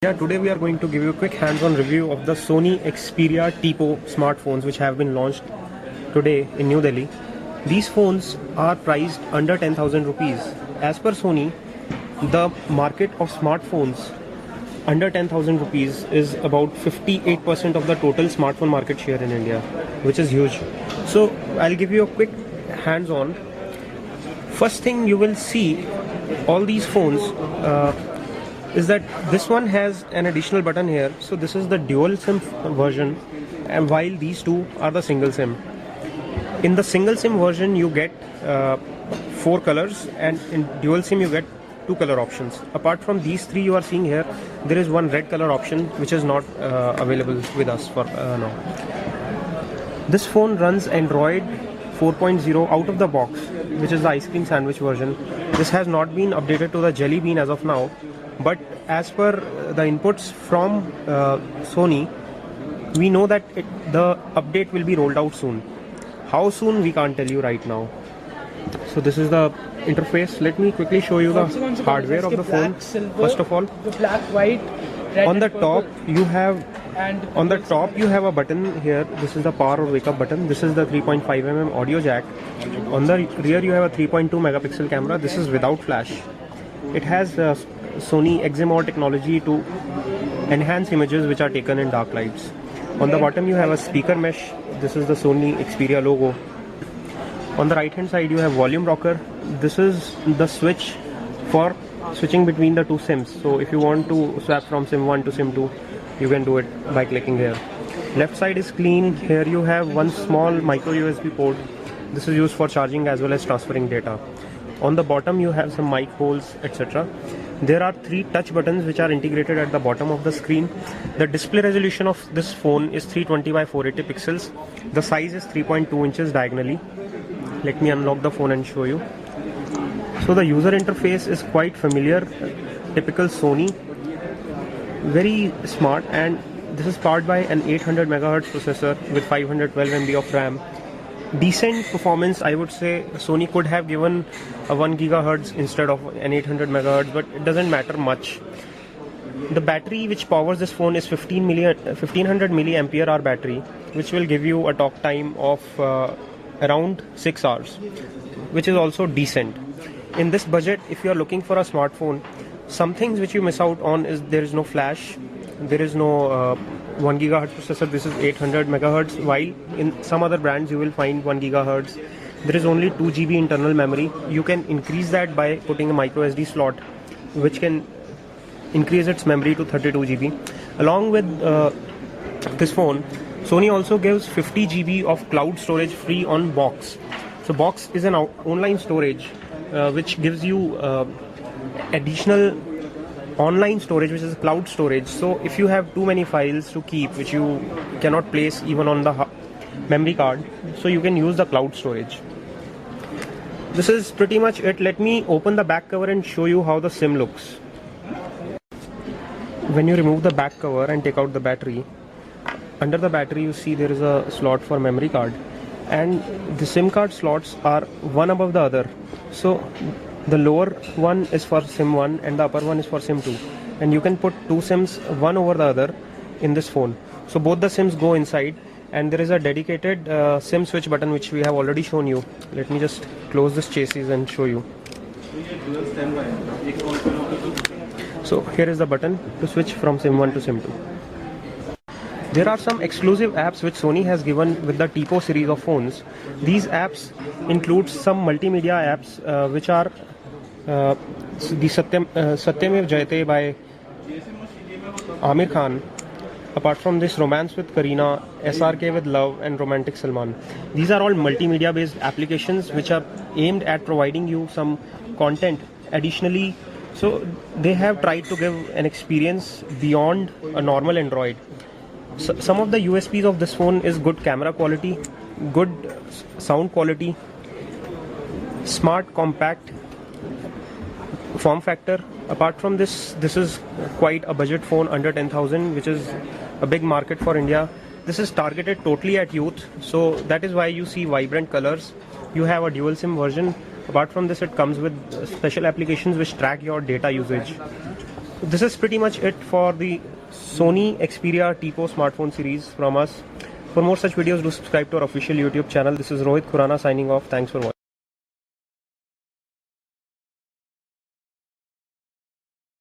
Yeah, today we are going to give you a quick hands-on review of the Sony Xperia TPO smartphones which have been launched today in New Delhi. These phones are priced under 10,000 rupees. As per Sony, the market of smartphones under 10,000 rupees is about 58% of the total smartphone market share in India, which is huge. So I'll give you a quick hands-on. First thing you will see all these phones is that this one has an additional button here. So this is the dual SIM version, and while these two are the single SIM. In the single SIM version you get 4 colors, and in dual SIM you get 2 color options. Apart from these 3 you are seeing here, there is one red color option which is not available with us for now. This phone runs Android 4.0 out of the box, which is the ice cream sandwich version. This has not been updated to the Jelly Bean as of now, but as per the inputs from Sony, we know that the update will be rolled out soon. How soon we can't tell you right now. So this is the interface. Let me quickly show you the hardware of the phone. First of all, the black, white, red, on the top you have a button here. This is the power or wake up button. This is the 3.5mm audio jack. On the rear you have a 3.2 megapixel camera. This is without flash. It has Sony XMR technology to enhance images which are taken in dark lights. On the bottom you have a speaker mesh. This is the Sony Xperia logo. On the right hand side you have volume rocker. This is the switch for switching between the two SIMs. So if you want to swap from SIM 1 to SIM 2, you can do it by clicking here. Left side is clean. Here you have one small micro USB port. This is used for charging as well as transferring data. On the bottom you have some mic holes, etc. There are 3 touch buttons which are integrated at the bottom of the screen. The display resolution of this phone is 320 by 480 pixels. The size is 3.2 inches diagonally. Let me unlock the phone and show you. So the user interface is quite familiar, typical Sony, very smart, and this is powered by an 800 MHz processor with 512 MB of RAM. Decent performance, I would say. Sony could have given a 1 GHz instead of an 800 MHz, but it doesn't matter much. The battery which powers this phone is 1500 milliampere hour battery, which will give you a talk time of around 6 hours, which is also decent. In this budget, if you are looking for a smartphone, some things which you miss out on is there is no flash, there is no 1 GHz processor. This is 800 MHz, while in some other brands you will find 1 GHz. There is only 2 GB internal memory. You can increase that by putting a micro SD slot, which can increase its memory to 32 GB. Along with this phone, Sony also gives 50 GB of cloud storage free on Box. So Box is an online storage which gives you additional online storage, which is cloud storage. So if you have too many files to keep which you cannot place even on the memory card, so you can use the cloud storage. This is pretty much it. Let me open the back cover and show you how the SIM looks. When you remove the back cover and take out the battery, under the battery you see there is a slot for memory card, and the SIM card slots are one above the other. So the lower one is for SIM 1 and the upper one is for SIM 2, and you can put 2 SIMs one over the other in this phone. So both the SIMs go inside, and there is a dedicated SIM switch button which we have already shown you. Let me just close this chassis and show you. So here is the button to switch from SIM 1 to SIM 2. There are some exclusive apps which Sony has given with the TPO series of phones. These apps include some multimedia apps which are the Satyamev Jayate by Amir Khan. Apart from this, Romance with Kareena, SRK with Love, and Romantic Salman. These are all multimedia based applications which are aimed at providing you some content additionally. So they have tried to give an experience beyond a normal Android. So some of the USPs of this phone is good camera quality, good sound quality, smart compact form factor. Apart from this, this is quite a budget phone under 10,000, which is a big market for India. This is targeted totally at youth, so that is why you see vibrant colors. You have a dual SIM version. Apart from this, it comes with special applications which track your data usage. This is pretty much it for the Sony Xperia T4 smartphone series from us. For more such videos, do subscribe to our official YouTube channel. This is Rohit Khurana signing off. Thanks for watching.